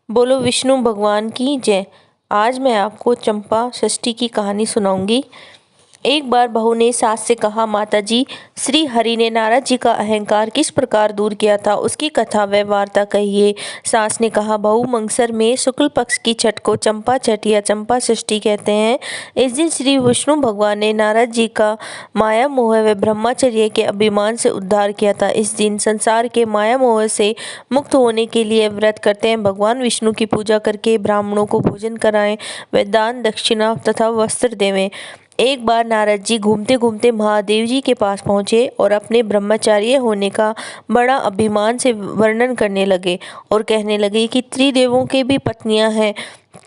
बोलो विष्णु भगवान की जय। आज मैं आपको चंपा षष्ठी की कहानी सुनाऊंगी। एक बार बहू ने सास से कहा, माताजी, श्री हरि ने नारद जी का अहंकार किस प्रकार दूर किया था, उसकी कथा व वार्ता कहिए। सास ने कहा, बहू, मंगसर में शुक्ल पक्ष की छठ को चंपा छठ या चंपा षष्ठी कहते हैं। इस दिन श्री विष्णु भगवान ने नारद जी का माया मोह व ब्रह्मचर्य के अभिमान से उद्धार किया था। इस दिन संसार के माया मोह से मुक्त होने के लिए व्रत करते हैं। भगवान विष्णु की पूजा करके ब्राह्मणों को भोजन कराएं व दान दक्षिणा तथा वस्त्र देवें। एक बार नारद जी घूमते घूमते महादेव जी के पास पहुँचे और अपने ब्रह्मचार्य होने का बड़ा अभिमान से वर्णन करने लगे और कहने लगे कि त्रिदेवों के भी पत्नियां हैं,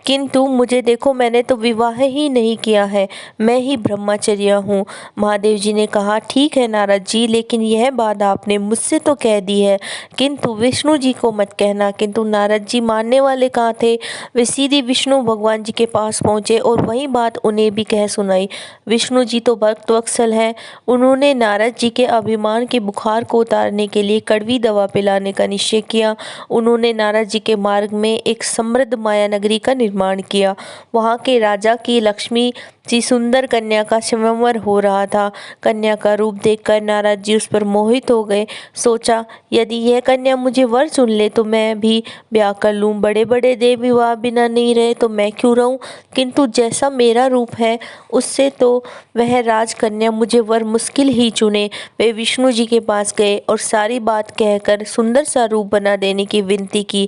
किंतु मुझे देखो, मैंने तो विवाह ही नहीं किया है, मैं ही ब्रह्मचर्य हूँ। महादेव जी ने कहा, ठीक है नारद जी, लेकिन यह बात आपने मुझसे तो कह दी है, किंतु विष्णु जी को मत कहना। किंतु नारद जी मानने वाले कहाँ थे। वे सीधे विष्णु भगवान जी के पास पहुँचे और वही बात उन्हें भी कह सुनाई। विष्णु जी तो भक्त वत्सल हैं। उन्होंने नारद जी के अभिमान के बुखार को उतारने के लिए कड़वी दवा पिलाने का निश्चय किया। उन्होंने नारद जी के मार्ग में एक समृद्ध माया नगरी का निर्माण किया। वहाँ के राजा की लक्ष्मी सी सुंदर कन्या का स्वयंवर हो रहा था। कन्या का रूप देखकर नारद जी उस पर मोहित हो गए। सोचा, यदि यह कन्या मुझे वर चुन ले तो मैं भी ब्याह कर लूँ। बड़े बड़े देव विवाह बिना नहीं रहे तो मैं क्यों रहूँ, किंतु जैसा मेरा रूप है उससे तो वह राजकन्या मुझे वर मुश्किल ही चुने। वे विष्णु जी के पास गए और सारी बात कहकर सुंदर सा रूप बना देने की विनती की।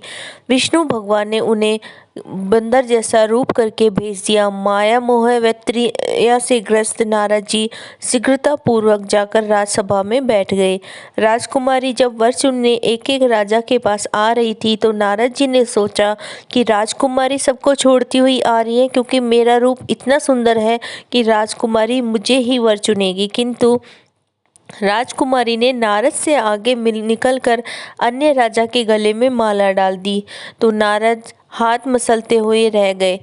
विष्णु भगवान ने उन्हें बंदर जैसा रूप करके भेज दिया। माया मोह व त्रिया से ग्रस्त नारद जी शीघ्रता पूर्वक जाकर राजसभा में बैठ गए। राजकुमारी जब वर चुनने एक एक राजा के पास आ रही थी तो नारद जी ने सोचा कि राजकुमारी सबको छोड़ती हुई आ रही है, क्योंकि मेरा रूप इतना सुंदर है कि राजकुमारी मुझे ही वर चुनेगी। किंतु राजकुमारी ने नारद से आगे निकलकर अन्य राजा के गले में माला डाल दी तो नारद हाथ मसलते हुए रह गए।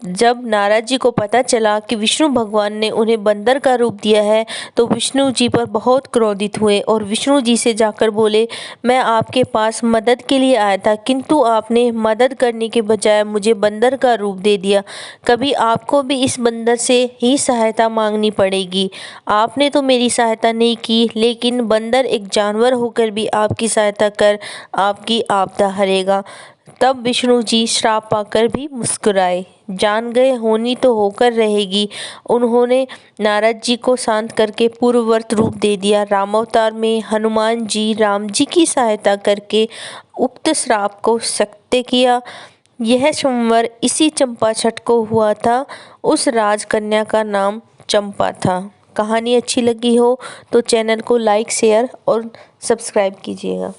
जब नारद जी को पता चला कि विष्णु भगवान ने उन्हें बंदर का रूप दिया है तो विष्णु जी पर बहुत क्रोधित हुए और विष्णु जी से जाकर बोले, मैं आपके पास मदद के लिए आया था, किंतु आपने मदद करने के बजाय मुझे बंदर का रूप दे दिया। कभी आपको भी इस बंदर से ही सहायता मांगनी पड़ेगी। आपने तो मेरी सहायता नहीं की, लेकिन बंदर एक जानवर होकर भी आपकी सहायता कर आपकी आपदा हरेगा। तब विष्णु जी श्राप पाकर भी मुस्कुराए। जान गए होनी तो होकर रहेगी। उन्होंने नारद जी को शांत करके पूर्ववर्त रूप दे दिया। रामावतार में हनुमान जी राम जी की सहायता करके उक्त श्राप को सत्य किया। यह संवर इसी चंपा छठ को हुआ था। उस राजकन्या का नाम चंपा था। कहानी अच्छी लगी हो तो चैनल को लाइक, शेयर और सब्सक्राइब कीजिएगा।